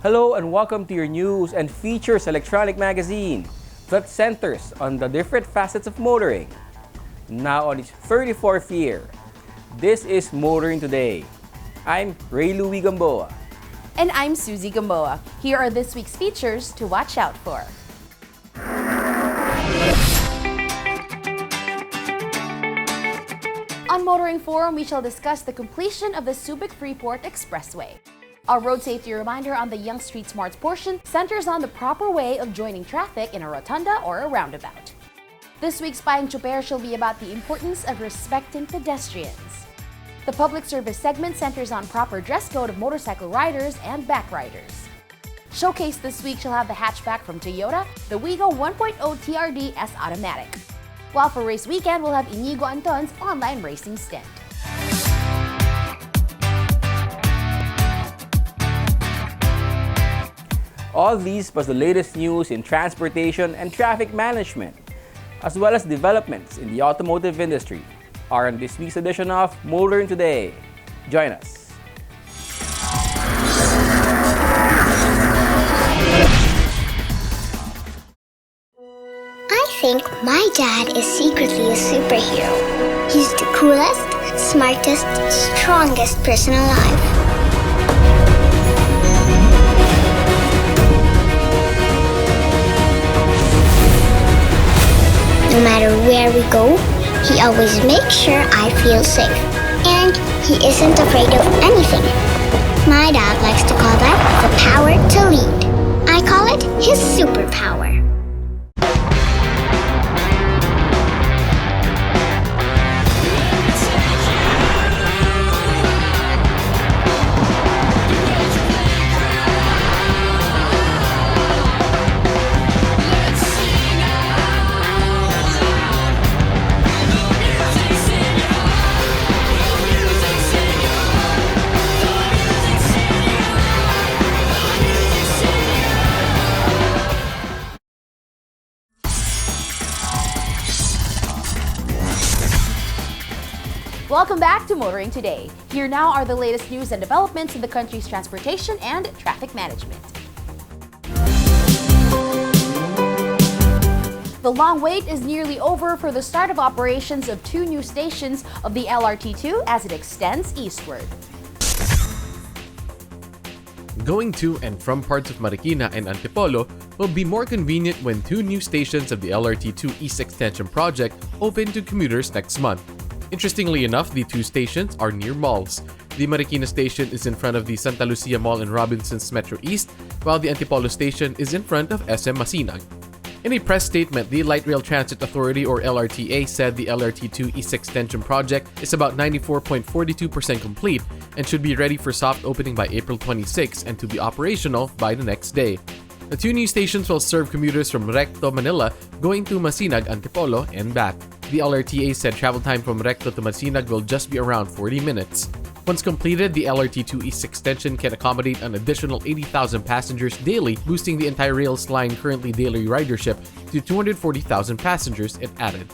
Hello and welcome to your news and features electronic magazine that centers on the different facets of motoring. Now on its 34th year, this is Motoring Today. I'm Ray Louie Gamboa. And I'm Susie Gamboa. Here are this week's features to watch out for. On Motoring Forum, we shall discuss the completion of the Subic-Freeport Expressway. Our road safety reminder on the Yonge Street Smarts portion centers on the proper way of joining traffic in a rotunda or a roundabout. This week's Paying Chuper shall be about the importance of respecting pedestrians. The public service segment centers on proper dress code of motorcycle riders and backriders. Showcase this week shall have the hatchback from Toyota, the Wigo 1.0 TRD S Automatic. While for race weekend, we'll have Inigo Anton's online racing stint. All these plus the latest news in transportation and traffic management, as well as developments in the automotive industry, are in this week's edition of Motoring Today. Join us. I think my dad is secretly a superhero. He's the coolest, smartest, strongest person alive. No matter where we go, he always makes sure I feel safe. And he isn't afraid of anything. My dad likes to call that the power to lead. I call it his superpower. Welcome back to Motoring Today. Here now are the latest news and developments in the country's transportation and traffic management. The long wait is nearly over for the start of operations of two new stations of the LRT2 as it extends eastward. Going to and from parts of Marikina and Antipolo will be more convenient when two new stations of the LRT2 East Extension project open to commuters next month. Interestingly enough, the two stations are near malls. The Marikina station is in front of the Santa Lucia Mall in Robinsons Metro East, while the Antipolo station is in front of SM Masinag. In a press statement, the Light Rail Transit Authority or LRTA said the LRT2 East Extension project is about 94.42% complete and should be ready for soft opening by April 26 and to be operational by the next day. The two new stations will serve commuters from Recto, Manila, going to Masinag, Antipolo, and back. The LRTA said travel time from Recto to Masinag will just be around 40 minutes. Once completed, the LRT2 East Extension can accommodate an additional 80,000 passengers daily, boosting the entire rails line currently daily ridership to 240,000 passengers it added.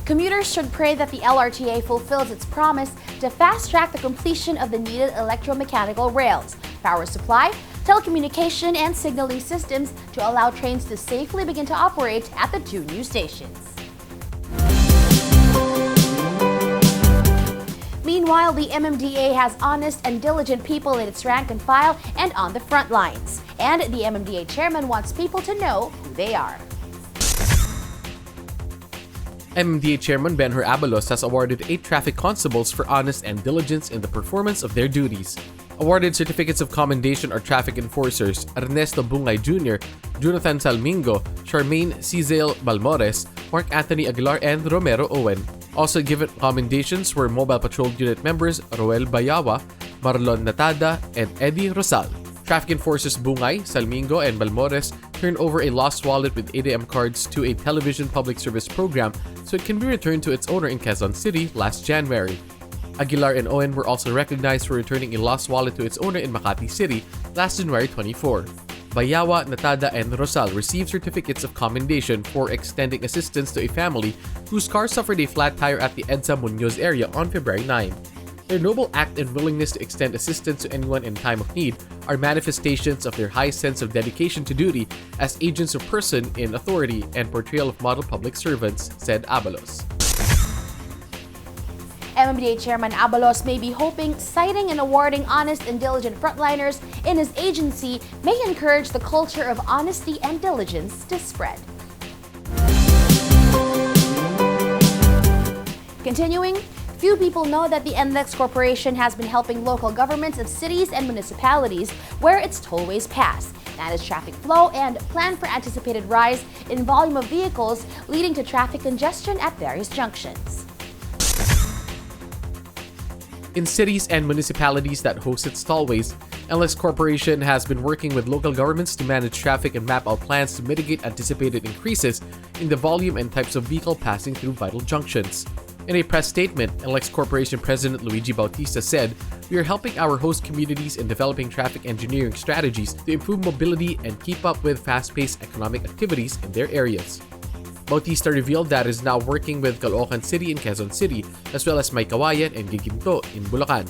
Commuters should pray that the LRTA fulfills its promise to fast-track the completion of the needed electromechanical rails, power supply, telecommunication, and signaling systems to allow trains to safely begin to operate at the two new stations. Meanwhile, the MMDA has honest and diligent people in its rank and file and on the front lines. And the MMDA chairman wants people to know who they are. MMDA Chairman Benhur Abalos has awarded 8 traffic constables for honest and diligence in the performance of their duties. Awarded certificates of commendation are traffic enforcers Ernesto Bungay Jr., Jonathan Salmingo, Charmaine Cizel Balmores, Mark Anthony Aguilar, and Romero Owen. Also given commendations were Mobile Patrol Unit members Roel Bayawa, Marlon Natada, and Eddie Rosal. Traffic enforcers Bungay, Salmingo, and Balmores turned over a lost wallet with ATM cards to a television public service program so it can be returned to its owner in Quezon City last January. Aguilar and Owen were also recognized for returning a lost wallet to its owner in Makati City last January 24. Bayawa, Natada, and Rosal received certificates of commendation for extending assistance to a family whose car suffered a flat tire at the EDSA Muñoz area on February 9. Their noble act and willingness to extend assistance to anyone in time of need are manifestations of their high sense of dedication to duty as agents of person in authority and portrayal of model public servants, said Abalos. MMDA Chairman Abalos may be hoping citing and awarding honest and diligent frontliners in his agency may encourage the culture of honesty and diligence to spread. Continuing, few people know that the NLEX Corporation has been helping local governments of cities and municipalities where its tollways pass, manage traffic flow, and plan for anticipated rise in volume of vehicles leading to traffic congestion at various junctions. In cities and municipalities that host its tollways, NLEX Corporation has been working with local governments to manage traffic and map out plans to mitigate anticipated increases in the volume and types of vehicle passing through vital junctions. In a press statement, NLEX Corporation President Luigi Bautista said, "We are helping our host communities in developing traffic engineering strategies to improve mobility and keep up with fast-paced economic activities in their areas." Bautista revealed that it is now working with Caloocan City in Quezon City, as well as Maykawayan and Giginto in Bulacan.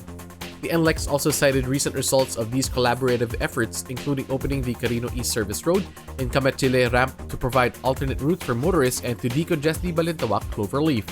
The NLEX also cited recent results of these collaborative efforts, including opening the Carino East Service Road and Kamachile ramp to provide alternate routes for motorists and to decongest the Balintawak Cloverleaf.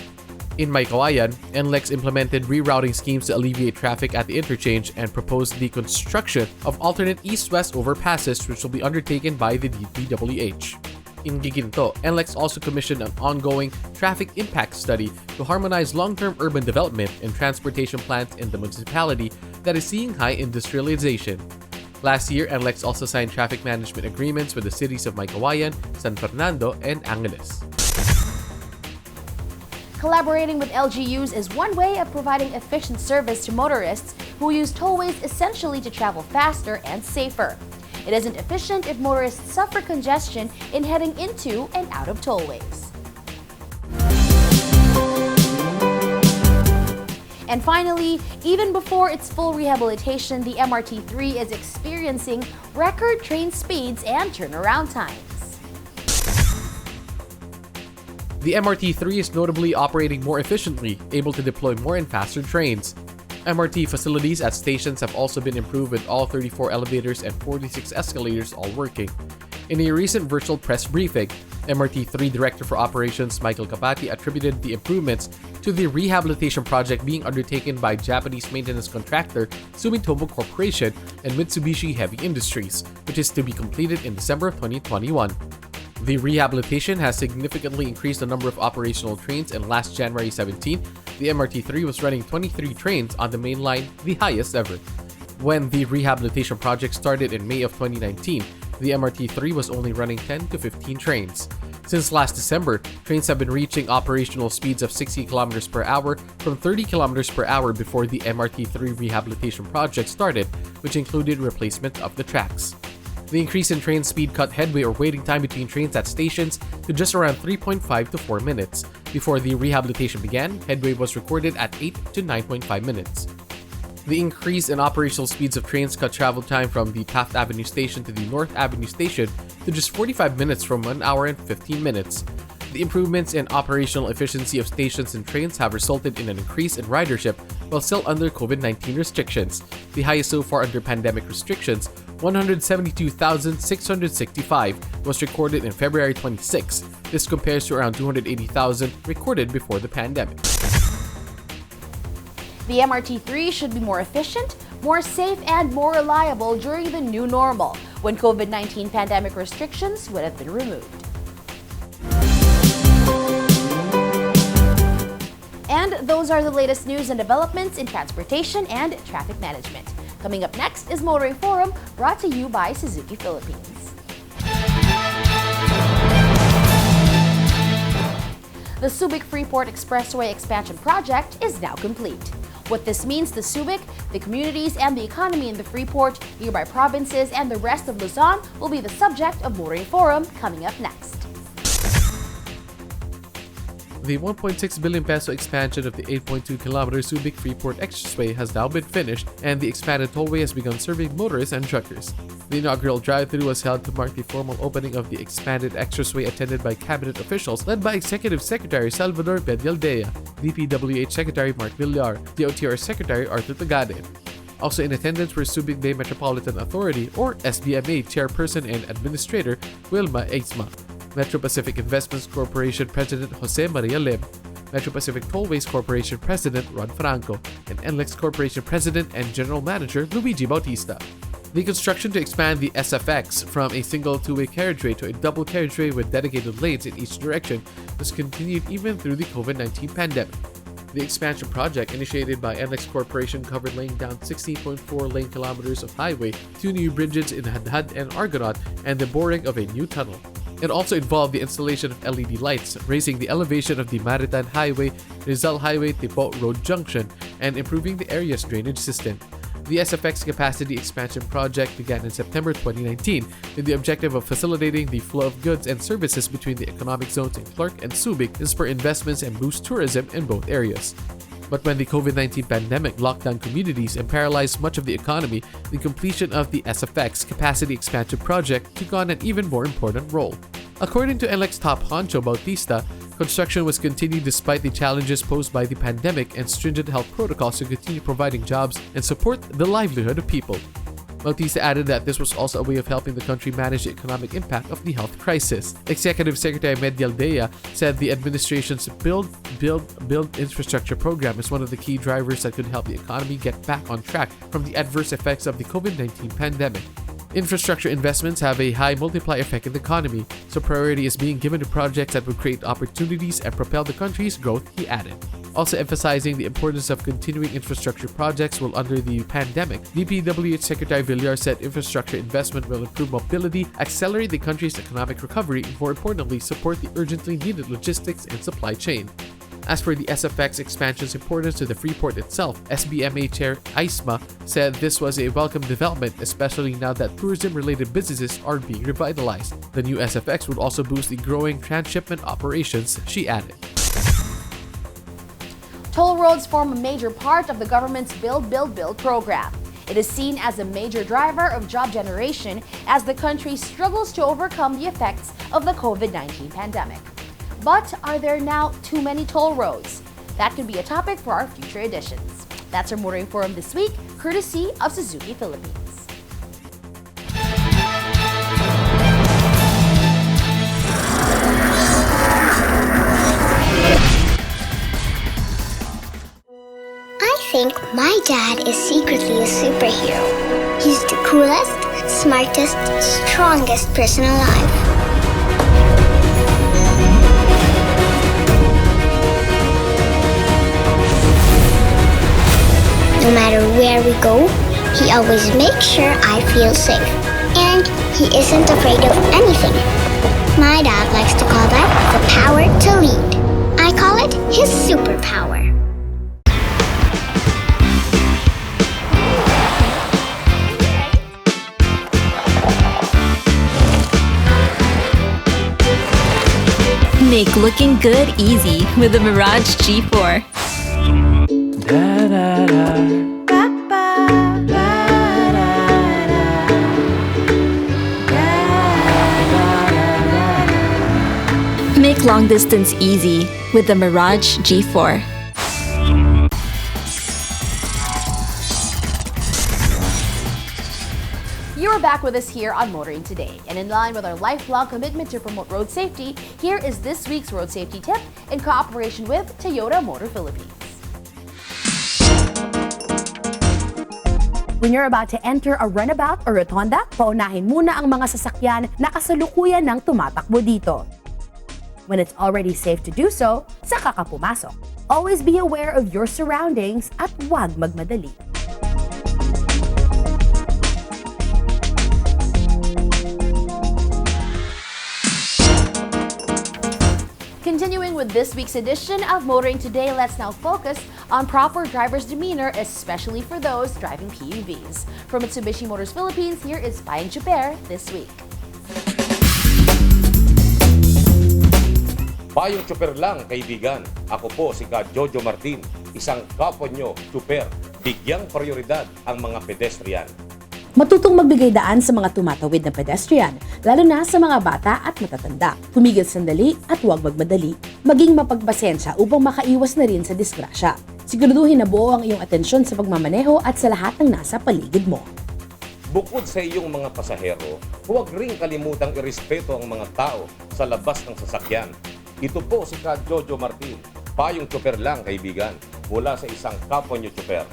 In Maykawayan, NLEX implemented rerouting schemes to alleviate traffic at the interchange and proposed the construction of alternate east-west overpasses, which will be undertaken by the DPWH. In Giginto, NLEX also commissioned an ongoing traffic impact study to harmonize long-term urban development and transportation plans in the municipality that is seeing high industrialization. Last year, NLEX also signed traffic management agreements with the cities of Maykawayan, San Fernando, and Angeles. Collaborating with LGUs is one way of providing efficient service to motorists who use tollways essentially to travel faster and safer. It isn't efficient if motorists suffer congestion in heading into and out of tollways. And finally, even before its full rehabilitation, the MRT-3 is experiencing record train speeds and turnaround times. The MRT-3 is notably operating more efficiently, able to deploy more and faster trains. MRT facilities at stations have also been improved with all 34 elevators and 46 escalators all working. In a recent virtual press briefing, MRT-3 Director for Operations Michael Kapati attributed the improvements to the rehabilitation project being undertaken by Japanese maintenance contractor Sumitomo Corporation and Mitsubishi Heavy Industries, which is to be completed in December of 2021. The rehabilitation has significantly increased the number of operational trains, and last January 17, the MRT-3 was running 23 trains on the main line, the highest ever. When the rehabilitation project started in May of 2019, the MRT-3 was only running 10 to 15 trains. Since last December, trains have been reaching operational speeds of 60 km per hour from 30 km per hour before the MRT-3 rehabilitation project started, which included replacement of the tracks. The increase in train speed cut headway or waiting time between trains at stations to just around 3.5 to 4 minutes. Before the rehabilitation began, headway was recorded at 8 to 9.5 minutes. The increase in operational speeds of trains cut travel time from the Taft Avenue station to the North Avenue station to just 45 minutes from 1 hour and 15 minutes. The improvements in operational efficiency of stations and trains have resulted in an increase in ridership while still under COVID-19 restrictions. The highest so far under pandemic restrictions, 172,665, was recorded in February 26. This compares to around 280,000 recorded before the pandemic. The MRT-3 should be more efficient, more safe, and more reliable during the new normal, when COVID-19 pandemic restrictions would have been removed. And those are the latest news and developments in transportation and traffic management. Coming up next is Motoring Forum, brought to you by Suzuki Philippines. The Subic-Freeport Expressway expansion project is now complete. What this means to Subic, the communities and the economy in the Freeport, nearby provinces, and the rest of Luzon will be the subject of Motoring Forum coming up next. The 1.6 billion peso expansion of the 8.2-kilometer Subic-Freeport Expressway has now been finished, and the expanded tollway has begun serving motorists and truckers. The inaugural drive-thru was held to mark the formal opening of the expanded expressway, attended by cabinet officials led by Executive Secretary Salvador Medialdea, DPWH Secretary Mark Villar, DOTR Secretary Arthur Tagade. Also in attendance were Subic Bay Metropolitan Authority or SBMA Chairperson and Administrator Wilma Eisma, Metro Pacific Investments Corporation President Jose Maria Lim, Metro Pacific Tollways Corporation President Ron Franco, and NLEX Corporation President and General Manager Luigi Bautista. The construction to expand the SFX from a single two-way carriageway to a double carriageway with dedicated lanes in each direction was continued even through the COVID-19 pandemic. The expansion project, initiated by NLEX Corporation, covered laying down 16.4 lane kilometers of highway, 2 new bridges in Hadhad and Argonaut, and the boring of a new tunnel. It also involved the installation of LED lights, raising the elevation of the Maritan Highway, Rizal Highway, Tipo Road Junction, and improving the area's drainage system. The SFX capacity expansion project began in September 2019 with the objective of facilitating the flow of goods and services between the economic zones in Clark and Subic to spur investments and boost tourism in both areas. But when the COVID-19 pandemic locked down communities and paralyzed much of the economy, the completion of the SFX capacity expansion project took on an even more important role. According to NLEX top honcho Bautista, construction was continued despite the challenges posed by the pandemic and stringent health protocols to continue providing jobs and support the livelihood of people. Bautista added that this was also a way of helping the country manage the economic impact of the health crisis. Executive Secretary Medialdea said the administration's Build Infrastructure program is one of the key drivers that could help the economy get back on track from the adverse effects of the COVID-19 pandemic. Infrastructure investments have a high multiplier effect in the economy, so priority is being given to projects that would create opportunities and propel the country's growth, he added. Also emphasizing the importance of continuing infrastructure projects while under the pandemic, DPWH Secretary Villar said infrastructure investment will improve mobility, accelerate the country's economic recovery, and more importantly, support the urgently needed logistics and supply chain. As for the SFX expansion's importance to the Freeport itself, SBMA Chair Eisma said this was a welcome development, especially now that tourism-related businesses are being revitalized. The new SFX would also boost the growing transshipment operations, she added. Toll roads form a major part of the government's Build program. It is seen as a major driver of job generation as the country struggles to overcome the effects of the COVID-19 pandemic. But are there now too many toll roads? That could be a topic for our future editions. That's our Motoring Forum this week, courtesy of Suzuki Philippines. I think my dad is secretly a superhero. He's the coolest, smartest, strongest person alive. No matter where we go, he always makes sure I feel safe. And he isn't afraid of anything. My dad likes to call that the power to lead. I call it his superpower. Make looking good easy with the Mirage G4. Make long distance easy with the Mirage G4. You're back with us here on Motoring Today. And in line with our lifelong commitment to promote road safety, here is this week's road safety tip in cooperation with Toyota Motor Philippines. When you're about to enter a runabout or rotonda, paunahin muna ang mga sasakyan na kasalukuyan ng tumatakbo dito. When it's already safe to do so, saka ka pumasok. Always be aware of your surroundings at huwag magmadali. Continuing with this week's edition of Motoring Today, let's now focus on proper driver's demeanor, especially for those driving PUVs. From Mitsubishi Motors Philippines, here is Payeng Chuper this week. Payong Chuper lang, kaibigan. Ako po si Ka Jojo Martin, isang kapwa nyo, Chuper. Bigyang prioridad ang mga pedestrian. Matutong magbigay daan sa mga tumatawid na pedestrian, lalo na sa mga bata at matatanda. Tumigil sandali at huwag magmadali. Maging mapagpasensya upang makaiwas na rin sa disgrasya. Siguraduhin na buo ang iyong atensyon sa pagmamaneho at sa lahat ng nasa paligid mo. Bukod sa iyong mga pasahero, huwag ring kalimutang irespeto ang mga tao sa labas ng sasakyan. Ito po si Ka Jojo Martin, Payong Chuper lang, kaibigan, mula sa isang kapwa nyo Chuper.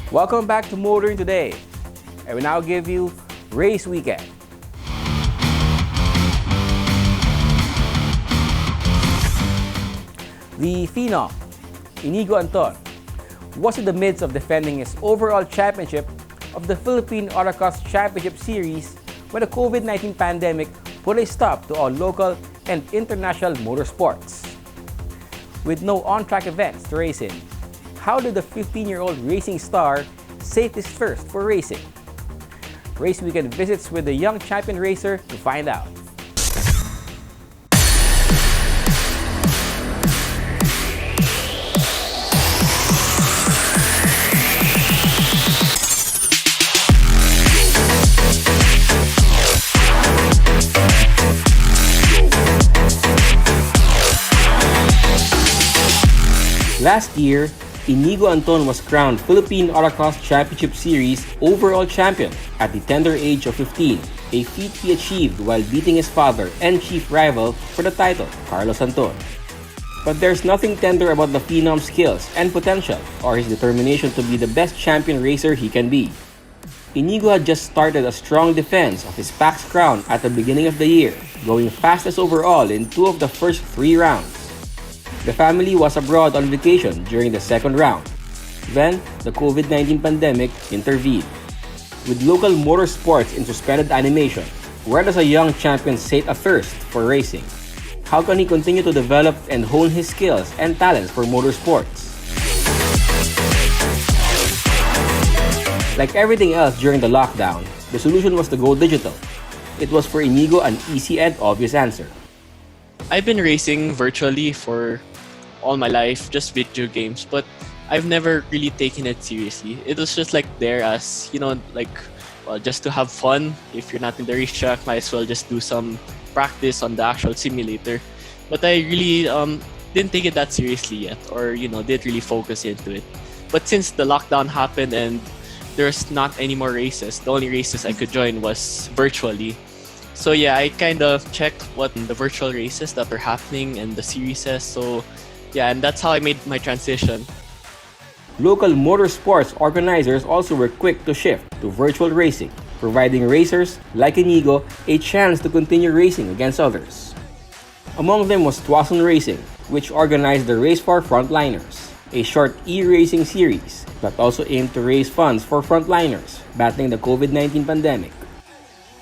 Welcome back to Motoring Today. I will now give you Race Weekend. The phenom, Inigo Anton, was in the midst of defending his overall championship of the Philippine Autocross Championship Series when the COVID-19 pandemic put a stop to all local and international motorsports. With no on-track events to race in, how did the 15-year-old racing star save his thirst for racing? Race Weekend visits with the young champion racer to find out. Last year, Inigo Anton was crowned Philippine Autocross Championship Series overall champion at the tender age of 15, a feat he achieved while beating his father and chief rival for the title, Carlos Anton. But there's nothing tender about the phenom's skills and potential or his determination to be the best champion racer he can be. Inigo had just started a strong defense of his PAX crown at the beginning of the year, going fastest overall in 2 of the first 3 rounds. The family was abroad on vacation during the second round. Then, the COVID-19 pandemic intervened. With local motorsports in suspended animation, where does a young champion sate a thirst for racing? How can he continue to develop and hone his skills and talents for motorsports? Like everything else during the lockdown, the solution was to go digital. It was for Inigo an easy and obvious answer. I've been racing virtually for all my life, just video games, but I've never really taken it seriously. It was just like there as, just to have fun. If you're not in the racetrack, might as well just do some practice on the actual simulator. But I really didn't take it that seriously yet, or didn't really focus into it. But since the lockdown happened and there's not any more races, the only races I could join was virtually. So yeah, I kind of checked what the virtual races that were happening and the series. So yeah, and that's how I made my transition. Local motorsports organizers also were quick to shift to virtual racing, providing racers like Inigo a chance to continue racing against others. Among them was Tuason Racing, which organized the Race for Frontliners, a short e-racing series that also aimed to raise funds for frontliners battling the COVID-19 pandemic.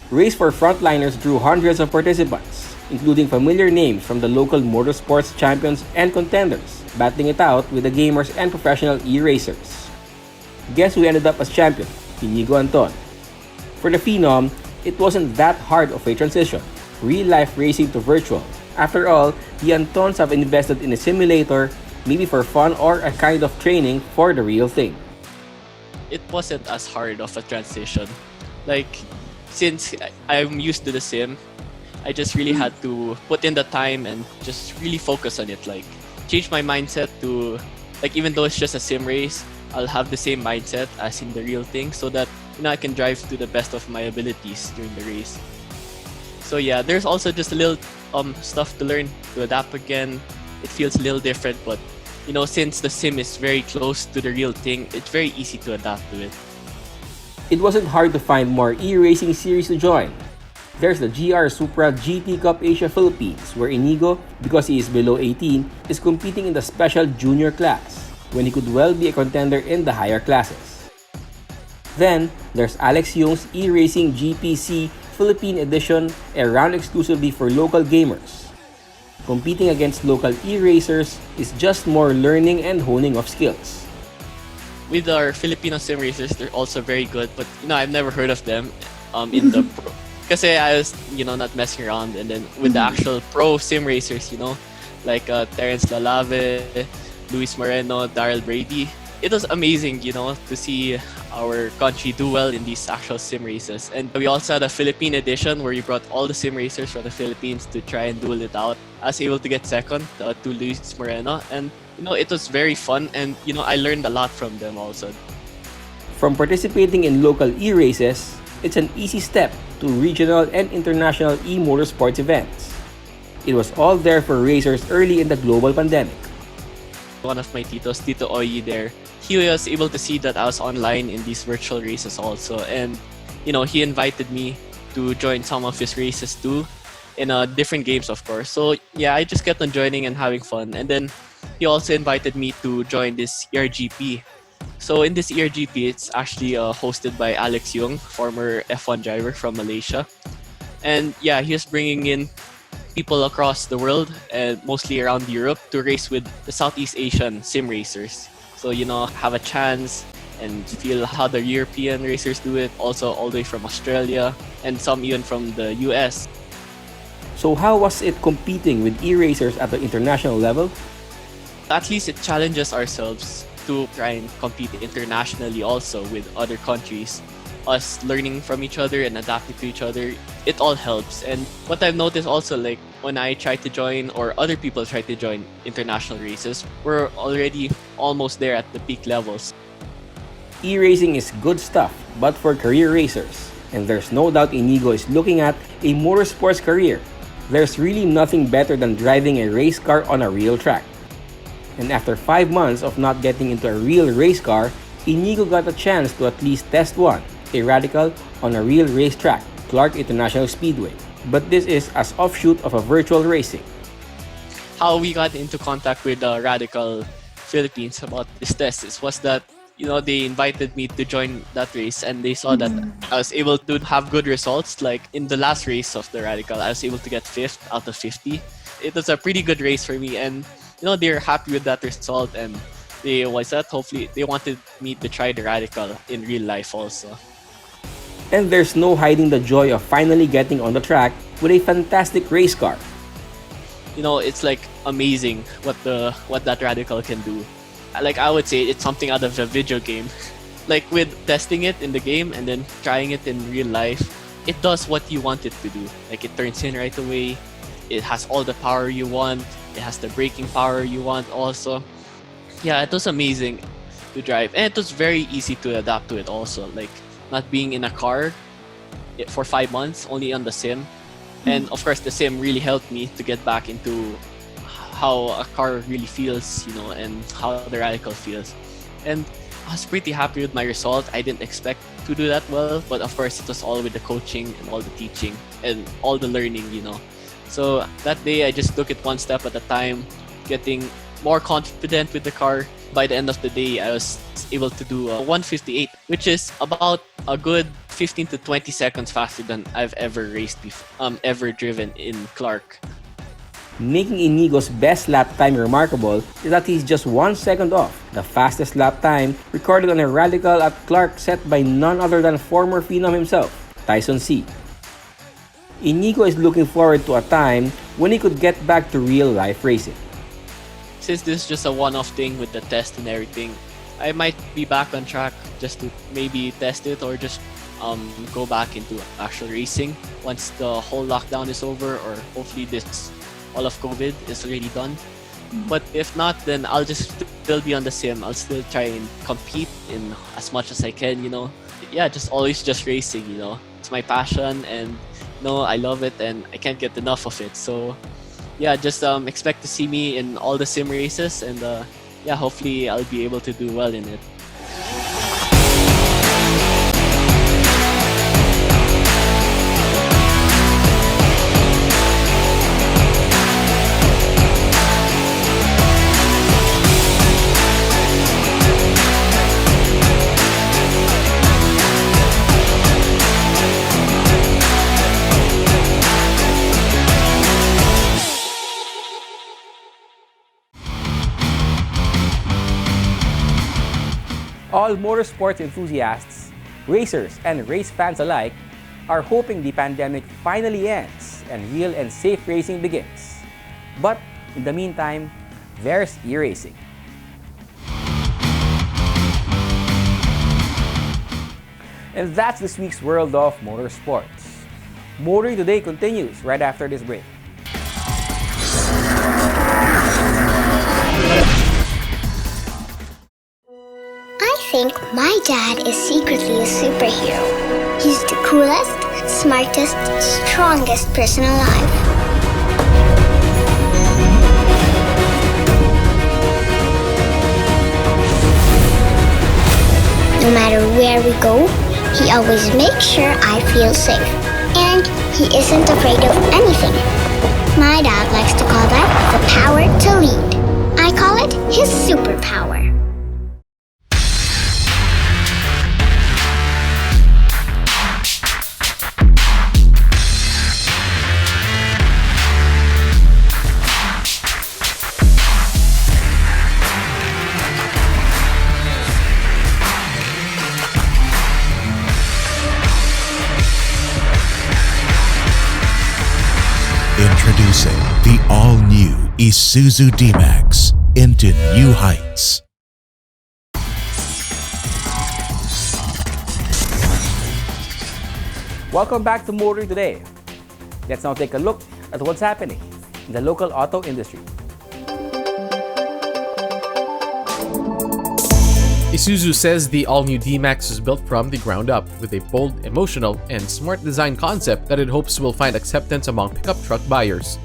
Race for Frontliners drew hundreds of participants, including familiar names from the local motorsports champions and contenders, battling it out with the gamers and professional e-racers. Guess who ended up as champion? Inigo Anton. For the phenom, it wasn't that hard of a transition, real-life racing to virtual. After all, the Antons have invested in a simulator, maybe for fun or a kind of training for the real thing. It wasn't as hard of a transition. Since I'm used to the sim, I just really had to put in the time and just really focus on it. Change my mindset to, even though it's just a sim race, I'll have the same mindset as in the real thing so that, I can drive to the best of my abilities during the race. So yeah, there's also just a little stuff to learn to adapt again. it feels a little different, but since the sim is very close to the real thing, it's very easy to adapt to it. It wasn't hard to find more e-racing series to join. There's the GR Supra GT Cup Asia Philippines, where Inigo, because he is below 18, is competing in the special junior class, when he could well be a contender in the higher classes. Then, there's Alex Young's e-racing GPC Philippine Edition, a round exclusively for local gamers. Competing against local e-racers is just more learning and honing of skills. With our Filipino sim racers, they're also very good, but I've never heard of them in the pro. Kasi I was not messing around, and then with the actual pro sim racers, like Terence Lalave, Luis Moreno, Daryl Brady, it was amazing, to see our country do well in these actual sim races. And we also had a Philippine edition where we brought all the sim racers from the Philippines to try and duel it out. I was able to get second to Luis Moreno, and it was very fun, and I learned a lot from them also. From participating in local e-races, it's an easy step to regional and international e-motorsports events. It was all there for racers early in the global pandemic. One of my titos, Tito Oyi there, he was able to see that I was online in these virtual races also, and he invited me to join some of his races too, in different games of course. So yeah, I just kept on joining and having fun, and then he also invited me to join this ERGP. So in this ERGP, it's actually hosted by Alex Young, former F1 driver from Malaysia, and yeah, he was bringing in people across the world and mostly around Europe to race with the Southeast Asian sim racers. So have a chance and feel how the European racers do it, also all the way from Australia and some even from the US. So how was it competing with e-racers at the international level? At least it challenges ourselves to try and compete internationally also with other countries. Us learning from each other and adapting to each other, it all helps. And what I've noticed also, like when I try to join or other people try to join international races, we're already almost there at the peak levels. E-racing is good stuff, but for career racers. And there's no doubt Inigo is looking at a motorsports career. There's really nothing better than driving a race car on a real track. And after 5 months of not getting into a real race car, Inigo got a chance to at least test one, a Radical, on a real racetrack, Clark International Speedway. But this is as offshoot of a virtual racing. How we got into contact with Radical Philippines about this test was that they invited me to join that race, and they saw that I was able to have good results. Like in the last race of the Radical, I was able to get 5th out of 50. It was a pretty good race for me, and they're happy with that result, and hopefully they wanted me to try the Radical in real life also. And there's no hiding the joy of finally getting on the track with a fantastic race car. It's like amazing what that Radical can do. Like I would say it's something out of a video game. Like with testing it in the game and then trying it in real life, it does what you want it to do. Like it turns in right away. It has all the power you want. It has the braking power you want also. Yeah, it was amazing to drive, and it was very easy to adapt to it also. Like not being in a car for 5 months, only on the sim. And of course the sim really helped me to get back into how a car really feels, and how the Radical feels. And I was pretty happy with my result. I didn't expect to do that well, but of course it was all with the coaching and all the teaching and all the learning, So that day I just took it one step at a time, getting more confident with the car. By the end of the day, I was able to do 158, which is about a good 15 to 20 seconds faster than I've ever raced before, ever driven in Clark. Making Inigo's best lap time remarkable is that he's just 1 second off the fastest lap time recorded on a Radical at Clark set by none other than former phenom himself, Tyson C. Inigo is looking forward to a time when he could get back to real-life racing. Since this is just a one-off thing with the test and everything, I might be back on track just to maybe test it or just go back into actual racing once the whole lockdown is over, or hopefully this all of COVID is already done. But if not, then I'll just still be on the sim. I'll still try and compete in as much as I can, Yeah, just always just racing, It's my passion, and I love it and I can't get enough of it. So yeah, just expect to see me in all the sim races, and yeah, hopefully I'll be able to do well in it. All motorsports enthusiasts, racers, and race fans alike are hoping the pandemic finally ends and real and safe racing begins. But in the meantime, there's e-racing. And that's this week's World of Motorsports. Motoring Today continues right after this break. I think my dad is secretly a superhero. He's the coolest, smartest, strongest person alive. No matter where we go, he always makes sure I feel safe. And he isn't afraid of anything. My dad likes to call that the power to lead. I call it his superpower. Introducing the all-new Isuzu D-Max into new heights. Welcome back to Motoring Today. Let's now take a look at what's happening in the local auto industry. Isuzu says the all-new D-Max was built from the ground up with a bold, emotional, and smart design concept that it hopes will find acceptance among pickup truck buyers.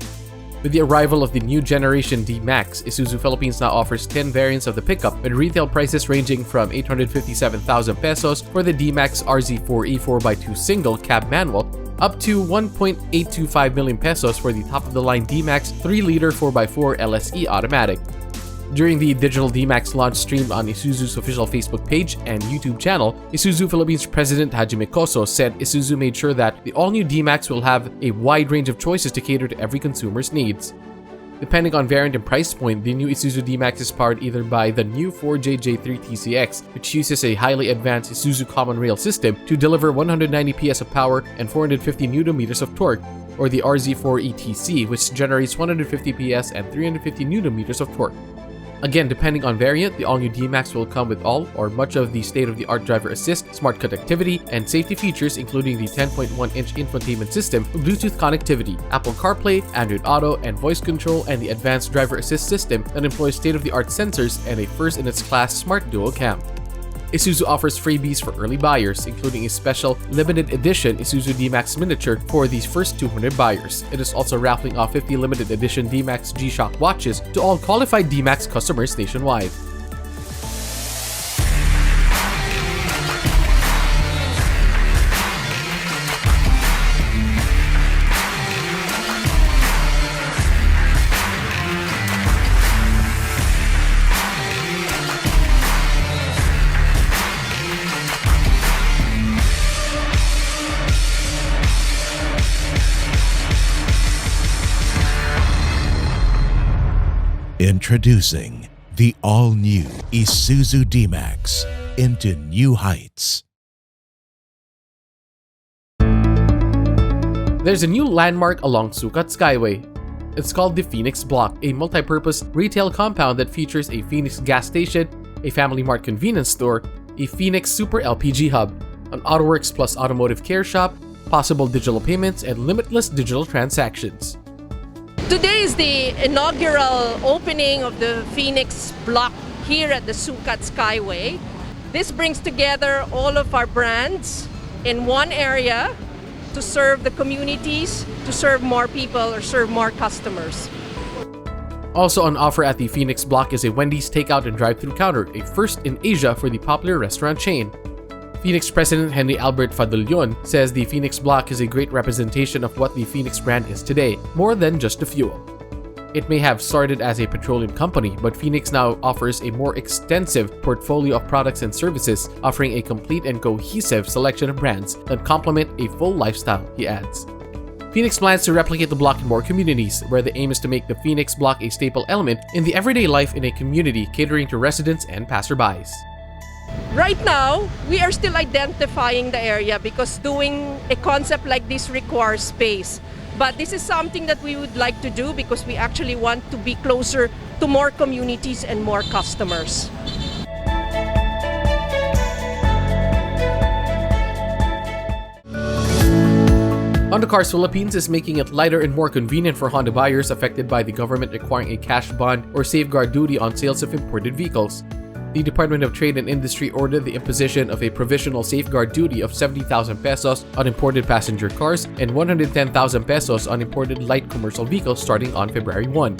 With the arrival of the new generation D-Max, Isuzu Philippines now offers 10 variants of the pickup with retail prices ranging from 857,000 pesos for the D-Max RZ4 E4x2 single cab manual up to 1.825 million pesos for the top-of-the-line D-Max 3-liter 4x4 LSE automatic. During the digital D-Max launch streamed on Isuzu's official Facebook page and YouTube channel, Isuzu Philippines President Hajime Koso said Isuzu made sure that the all-new D-Max will have a wide range of choices to cater to every consumer's needs. Depending on variant and price point, the new Isuzu D-Max is powered either by the new 4JJ3 TCX, which uses a highly advanced Isuzu Common Rail system to deliver 190 PS of power and 450 Nm of torque, or the RZ4 ETC, which generates 150 PS and 350 Nm of torque. Again, depending on variant, the all-new D-Max will come with all or much of the state-of-the-art driver assist, smart connectivity, and safety features including the 10.1-inch infotainment system, Bluetooth connectivity, Apple CarPlay, Android Auto, and voice control, and the advanced driver assist system that employs state-of-the-art sensors and a first-in-its-class smart dual cam. Isuzu offers freebies for early buyers, including a special limited edition Isuzu D-Max miniature for these first 200 buyers. It is also raffling off 50 limited edition D-Max G-Shock watches to all qualified D-Max customers nationwide. Introducing the all-new Isuzu D-Max into new heights. There's a new landmark along Sucat Skyway. It's called the Phoenix Block, a multi-purpose retail compound that features a Phoenix gas station, a Family Mart convenience store, a Phoenix Super LPG hub, an AutoWorks Plus automotive care shop, possible digital payments, and limitless digital transactions. Today is the inaugural opening of the Phoenix Block here at the Sucat Skyway. This brings together all of our brands in one area to serve the communities, to serve more people or serve more customers. Also on offer at the Phoenix block is a Wendy's takeout and drive-thru counter, a first in Asia for the popular restaurant chain. Phoenix President Henry Albert Fadulyon says the Phoenix block is a great representation of what the Phoenix brand is today, more than just a fuel. It may have started as a petroleum company, but Phoenix now offers a more extensive portfolio of products and services, offering a complete and cohesive selection of brands that complement a full lifestyle, he adds. Phoenix plans to replicate the block in more communities, where the aim is to make the Phoenix block a staple element in the everyday life in a community catering to residents and passerbys. Right now, we are still identifying the area because doing a concept like this requires space. But this is something that we would like to do because we actually want to be closer to more communities and more customers. Honda Cars Philippines is making it lighter and more convenient for Honda buyers affected by the government requiring a cash bond or safeguard duty on sales of imported vehicles. The Department of Trade and Industry ordered the imposition of a provisional safeguard duty of 70,000 pesos on imported passenger cars and 110,000 pesos on imported light commercial vehicles starting on February 1.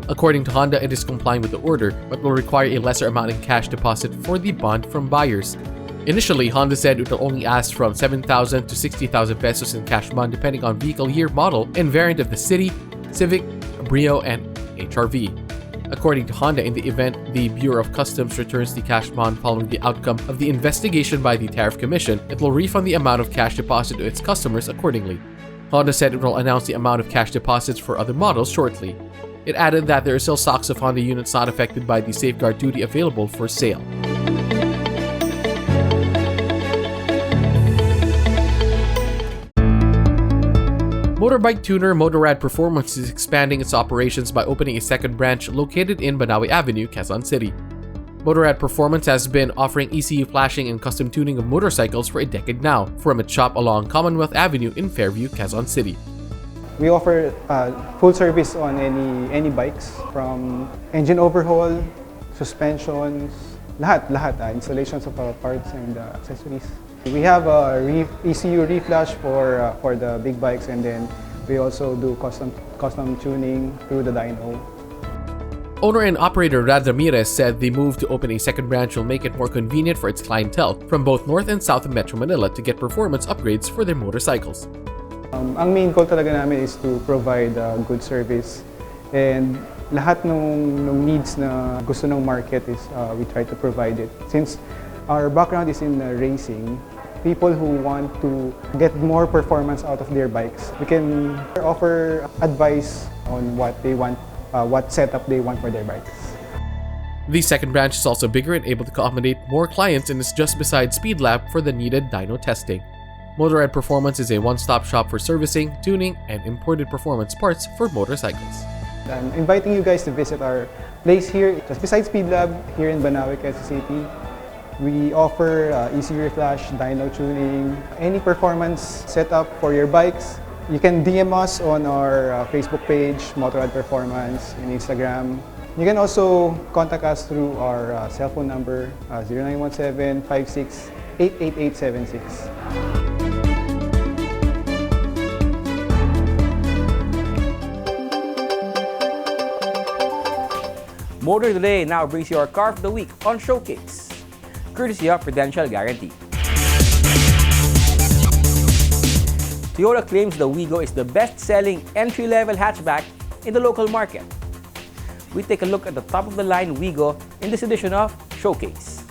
According to Honda, it is complying with the order, but will require a lesser amount in cash deposit for the bond from buyers. Initially, Honda said it will only ask from 7,000 to 60,000 pesos in cash bond depending on vehicle year, model, and variant of the City, Civic, Brio, and HRV. According to Honda, in the event the Bureau of Customs returns the cash bond following the outcome of the investigation by the Tariff Commission, it will refund the amount of cash deposit to its customers accordingly. Honda said it will announce the amount of cash deposits for other models shortly. It added that there are still stocks of Honda units not affected by the safeguard duty available for sale. Motorbike tuner Motorrad Performance is expanding its operations by opening a second branch located in Banawe Avenue, Quezon City. Motorrad Performance has been offering ECU flashing and custom tuning of motorcycles for a decade now, from its shop along Commonwealth Avenue in Fairview, Quezon City. We offer full service on any bikes, from engine overhaul, suspensions, lahat, installations of parts and accessories. We have a ECU reflash for the big bikes, and then we also do custom tuning through the dyno. Owner and operator Rad Ramirez said the move to open a second branch will make it more convenient for its clientele from both north and south of Metro Manila to get performance upgrades for their motorcycles. Ang main goal talaga namin is to provide good service, and lahat ng needs na gusto ng market is we try to provide it. Since our background is in racing, people who want to get more performance out of their bikes, we can offer advice on what they want, what setup they want for their bikes. The second branch is also bigger and able to accommodate more clients and is just beside Speed Lab for the needed dyno testing. Motorrad Performance is a one-stop shop for servicing, tuning, and imported performance parts for motorcycles. I'm inviting you guys to visit our place here, just beside Speed Lab, here in Banawe, Quezon City. We offer ECU reflash, dyno tuning, any performance setup for your bikes. You can DM us on our Facebook page, Motorrad Performance, and Instagram. You can also contact us through our cell phone number, 0917-56-88876. Motor Today now brings you our Car of the Week on Showcase, courtesy of Prudential Guarantee. Toyota claims the Wigo is the best-selling entry-level hatchback in the local market. We take a look at the top-of-the-line Wigo in this edition of Showcase.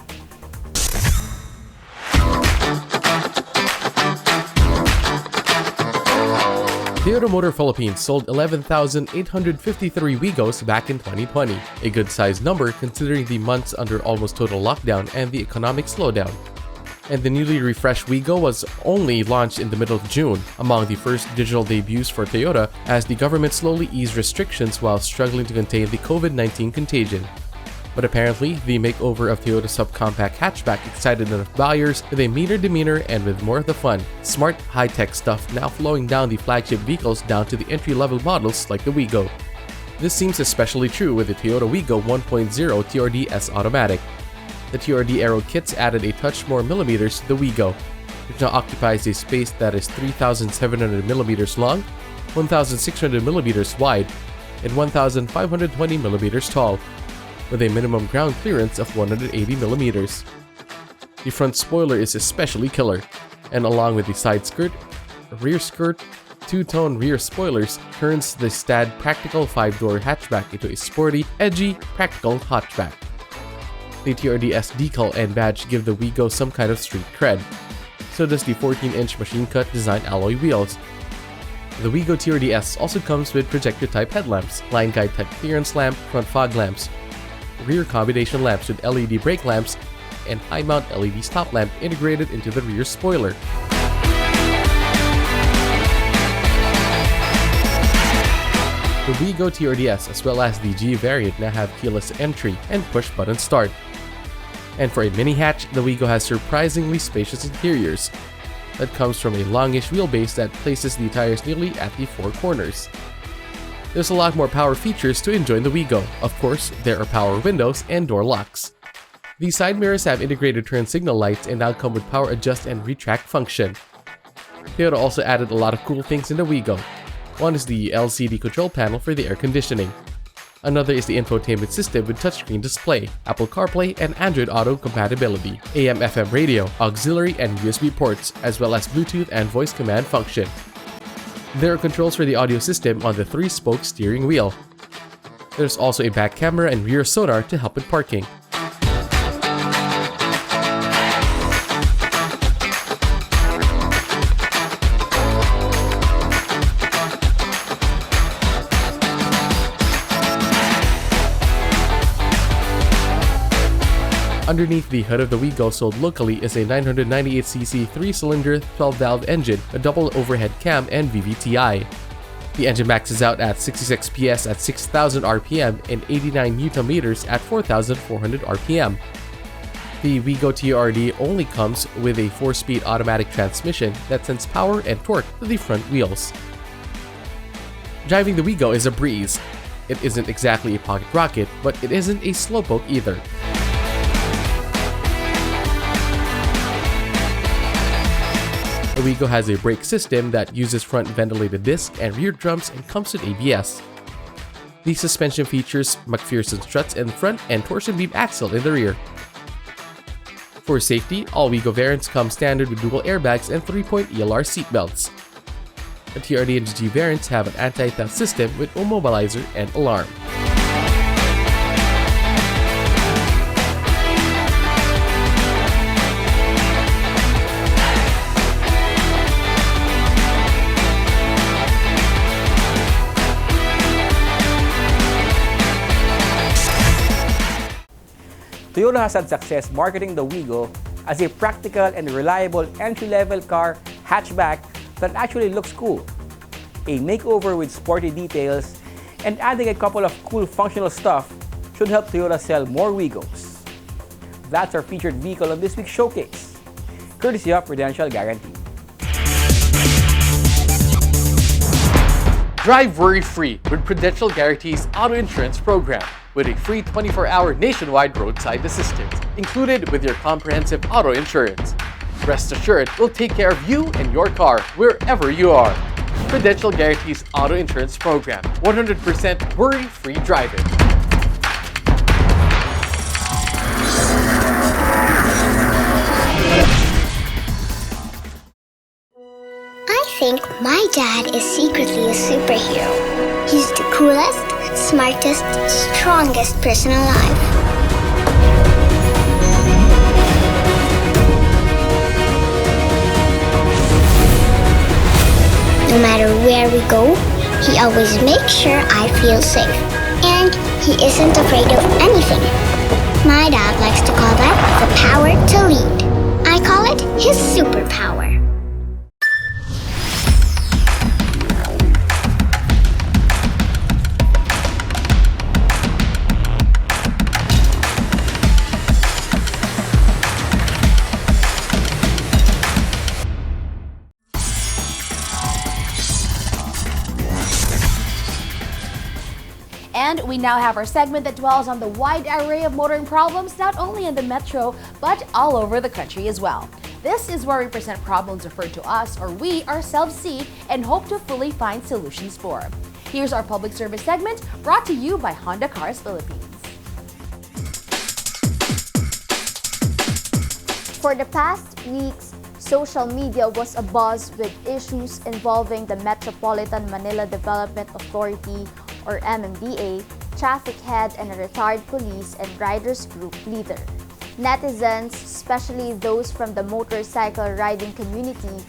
Toyota Motor Philippines sold 11,853 Wigos back in 2020, a good-sized number considering the months under almost total lockdown and the economic slowdown. And the newly refreshed Wigo was only launched in the middle of June, among the first digital debuts for Toyota as the government slowly eased restrictions while struggling to contain the COVID-19 contagion. But apparently, the makeover of Toyota's subcompact hatchback excited enough buyers with a meaner demeanor and with more of the fun, smart, high-tech stuff now flowing down the flagship vehicles down to the entry-level models like the Wigo. This seems especially true with the Toyota Wigo 1.0 TRD S Automatic. The TRD Aero kits added a touch more millimeters to the Wigo, which now occupies a space that is 3,700 millimeters long, 1,600 millimeters wide, and 1,520 millimeters tall, with a minimum ground clearance of 180 millimeters. The front spoiler is especially killer, and along with the side skirt, rear skirt, two-tone rear spoilers turns the STAD practical 5-door hatchback into a sporty, edgy, practical hatchback. The TRD-S decal and badge give the Wigo some kind of street cred. So does the 14-inch machine-cut design alloy wheels. The Wigo TRD-S also comes with projector-type headlamps, line guide-type clearance lamp, front fog lamps, rear combination lamps with LED brake lamps, and high-mount LED stop lamp integrated into the rear spoiler. The Wigo TRD-S as well as the G variant now have keyless entry and push-button start. And for a mini hatch, the Wigo has surprisingly spacious interiors that comes from a longish wheelbase that places the tires nearly at the four corners. There's a lot more power features to enjoy in the Wigo. Of course, there are power windows and door locks. The side mirrors have integrated turn signal lights and now come with power adjust and retract function. Toyota also added a lot of cool things in the Wigo. One is the LCD control panel for the air conditioning. Another is the infotainment system with touchscreen display, Apple CarPlay and Android Auto compatibility, AM/FM radio, auxiliary and USB ports, as well as Bluetooth and voice command function. There are controls for the audio system on the 3-spoke steering wheel. There's also a back camera and rear sonar to help with parking. Underneath the hood of the Wigo sold locally is a 998cc 3-cylinder 12-valve engine, a double overhead cam, and VVTi. The engine maxes out at 66 PS at 6,000 RPM and 89 Nm at 4,400 RPM. The Wigo TRD only comes with a 4-speed automatic transmission that sends power and torque to the front wheels. Driving the Wigo is a breeze. It isn't exactly a pocket rocket, but it isn't a slowpoke either. The Wigo has a brake system that uses front ventilated disc and rear drums and comes with ABS. The suspension features McPherson struts in front and torsion beam axle in the rear. For safety, all Wigo variants come standard with dual airbags and 3-point ELR seatbelts. The TRD and G variants have an anti-theft system with immobilizer and alarm. Toyota has had success marketing the Wigo as a practical and reliable entry-level car hatchback that actually looks cool. A makeover with sporty details and adding a couple of cool functional stuff should help Toyota sell more Wigos. That's our featured vehicle on this week's showcase, courtesy of Prudential Guarantee. Drive worry-free with Prudential Guarantee's auto insurance program, with a free 24-hour nationwide roadside assistance included with your comprehensive auto insurance. Rest assured, we'll take care of you and your car wherever you are. Prudential Guarantee's auto insurance program, 100% worry-free driving. I think my dad is secretly a superhero. He's the coolest, smartest, strongest person alive. No matter where we go, he always makes sure I feel safe. And he isn't afraid of anything. My dad likes to call that the power to lead. I call it his superpower. And we now have our segment that dwells on the wide array of motoring problems not only in the metro, but all over the country as well. This is where we present problems referred to us or we ourselves see and hope to fully find solutions for. Here's our public service segment brought to you by Honda Cars Philippines. For the past weeks, social media was abuzz with issues involving the Metropolitan Manila Development Authority, or MMDA, traffic head and a retired police and riders group leader. Netizens, especially those from the motorcycle riding community,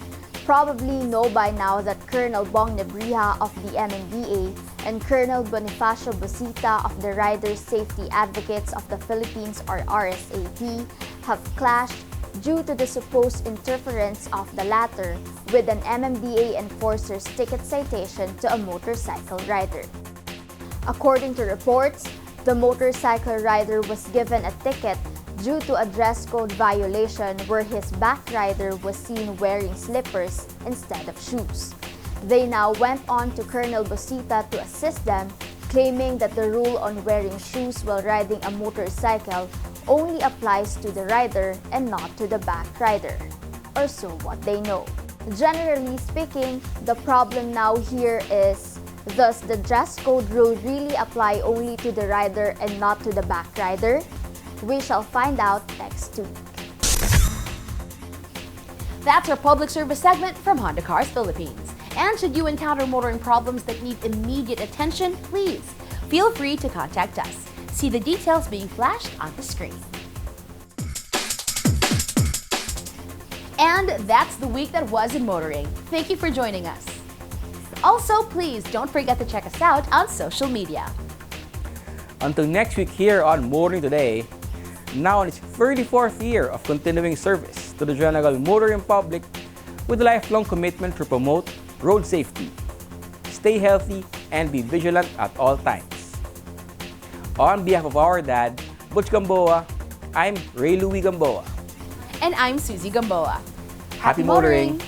probably know by now that Colonel Bong Nebriha of the MMDA and Colonel Bonifacio Busita of the Riders Safety Advocates of the Philippines, or RSAP, have clashed due to the supposed interference of the latter with an MMDA enforcer's ticket citation to a motorcycle rider. According to reports, the motorcycle rider was given a ticket due to a dress code violation where his back rider was seen wearing slippers instead of shoes. They now went on to Colonel Busita to assist them, claiming that the rule on wearing shoes while riding a motorcycle only applies to the rider and not to the back rider, or so what they know. Generally speaking, the problem now here is, does the dress code rule really apply only to the rider and not to the back rider? We shall find out next week. That's our public service segment from Honda Cars Philippines. And should you encounter motoring problems that need immediate attention, please feel free to contact us. See the details being flashed on the screen. And that's the week that was in motoring. Thank you for joining us. Also, please don't forget to check us out on social media. Until next week here on Motoring Today, now in its 34th year of continuing service to the general motoring public with a lifelong commitment to promote road safety. Stay healthy and be vigilant at all times. On behalf of our dad, Butch Gamboa, I'm Ray Louie Gamboa. And I'm Susie Gamboa. Happy motoring!